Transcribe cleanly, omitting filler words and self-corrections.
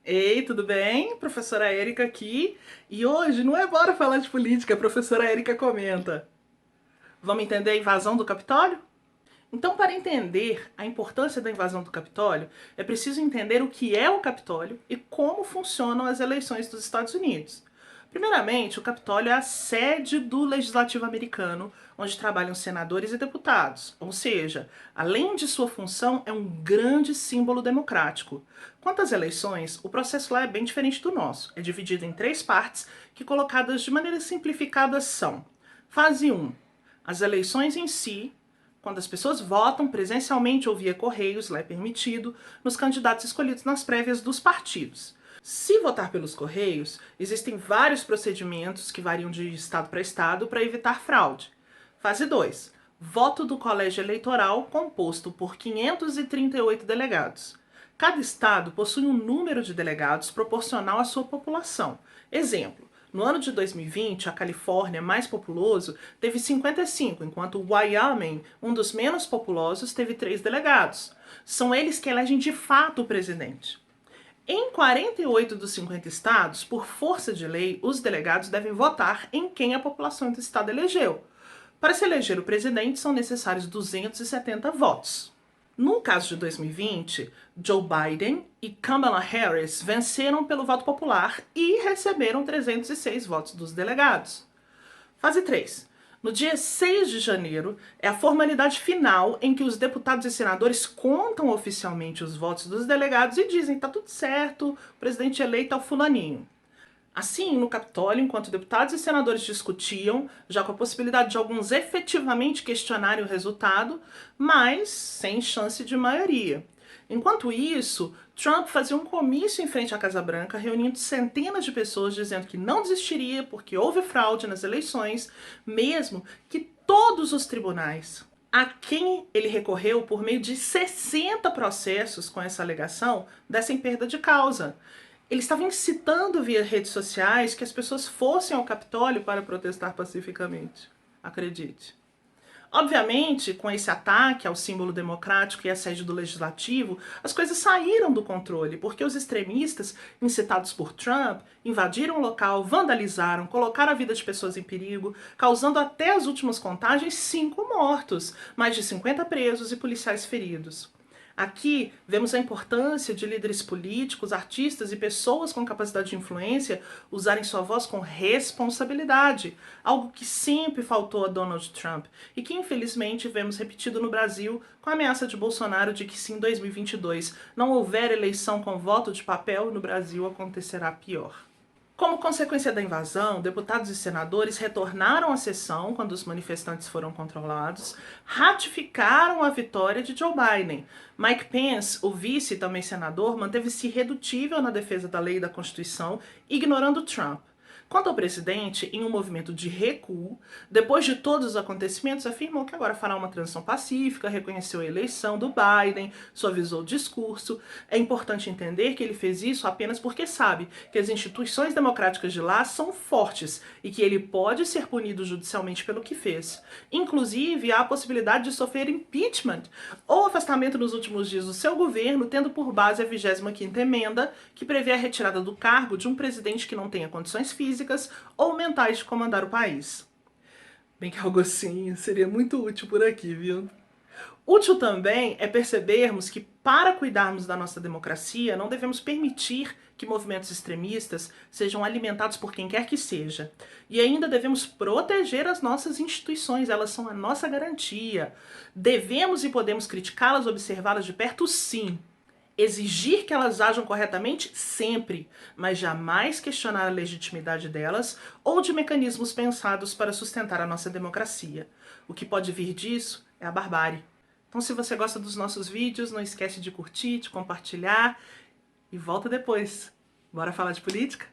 Ei, tudo bem? Professora Érica aqui. E hoje não é bora falar de política, a professora Érica comenta. Vamos entender a invasão do Capitólio? Então, para entender a importância da invasão do Capitólio, é preciso entender o que é o Capitólio e como funcionam as eleições dos Estados Unidos. Primeiramente, o Capitólio é a sede do Legislativo americano, onde trabalham senadores e deputados, ou seja, além de sua função, é um grande símbolo democrático. Quanto às eleições, o processo lá é bem diferente do nosso. É dividido em três partes que, colocadas de maneira simplificada, são: fase 1, as eleições em si, quando as pessoas votam presencialmente ou via correios, lá é permitido, nos candidatos escolhidos nas prévias dos partidos. Se votar pelos correios, existem vários procedimentos que variam de estado para estado para evitar fraude. Fase 2. Voto do colégio eleitoral composto por 538 delegados. Cada estado possui um número de delegados proporcional à sua população. Exemplo: no ano de 2020, a Califórnia, mais populoso, teve 55, enquanto o Wyoming, um dos menos populosos, teve 3 delegados. São eles que elegem de fato o presidente. Em 48 dos 50 estados, por força de lei, os delegados devem votar em quem a população do estado elegeu. Para se eleger o presidente, são necessários 270 votos. No caso de 2020, Joe Biden e Kamala Harris venceram pelo voto popular e receberam 306 votos dos delegados. Fase 3. No dia 6 de janeiro, é a formalidade final em que os deputados e senadores contam oficialmente os votos dos delegados e dizem: tá tudo certo, o presidente eleito é o fulaninho. Assim, no Capitólio, enquanto deputados e senadores discutiam, já com a possibilidade de alguns efetivamente questionarem o resultado, mas sem chance de maioria. Enquanto isso, Trump fazia um comício em frente à Casa Branca, reunindo centenas de pessoas dizendo que não desistiria porque houve fraude nas eleições, mesmo que todos os tribunais a quem ele recorreu por meio de 60 processos com essa alegação dessem perda de causa. Ele estava incitando via redes sociais que as pessoas fossem ao Capitólio para protestar pacificamente. Acredite. Obviamente, com esse ataque ao símbolo democrático e à sede do legislativo, as coisas saíram do controle, porque os extremistas, incitados por Trump, invadiram o local, vandalizaram, colocaram a vida de pessoas em perigo, causando até as últimas contagens 5 mortos, mais de 50 presos e policiais feridos. Aqui vemos a importância de líderes políticos, artistas e pessoas com capacidade de influência usarem sua voz com responsabilidade, algo que sempre faltou a Donald Trump e que infelizmente vemos repetido no Brasil com a ameaça de Bolsonaro de que se em 2022 não houver eleição com voto de papel, no Brasil acontecerá pior. Como consequência da invasão, deputados e senadores retornaram à sessão quando os manifestantes foram controlados, ratificaram a vitória de Joe Biden. Mike Pence, o vice e também senador, manteve-se irredutível na defesa da lei e da Constituição, ignorando Trump. Quanto ao presidente, em um movimento de recuo, depois de todos os acontecimentos, afirmou que agora fará uma transição pacífica, reconheceu a eleição do Biden, suavizou o discurso. É importante entender que ele fez isso apenas porque sabe que as instituições democráticas de lá são fortes e que ele pode ser punido judicialmente pelo que fez. Inclusive, há a possibilidade de sofrer impeachment ou afastamento nos últimos dias do seu governo, tendo por base a 25ª emenda, que prevê a retirada do cargo de um presidente que não tenha condições físicas ou mentais de comandar o país. Bem que algo assim seria muito útil por aqui, viu? Útil também é percebermos que, para cuidarmos da nossa democracia, não devemos permitir que movimentos extremistas sejam alimentados por quem quer que seja. E ainda devemos proteger as nossas instituições, elas são a nossa garantia. Devemos e podemos criticá-las, observá-las de perto, sim. Exigir que elas ajam corretamente sempre, mas jamais questionar a legitimidade delas ou de mecanismos pensados para sustentar a nossa democracia. O que pode vir disso é a barbárie. Então, se você gosta dos nossos vídeos, não esquece de curtir, de compartilhar e volta depois. Bora falar de política?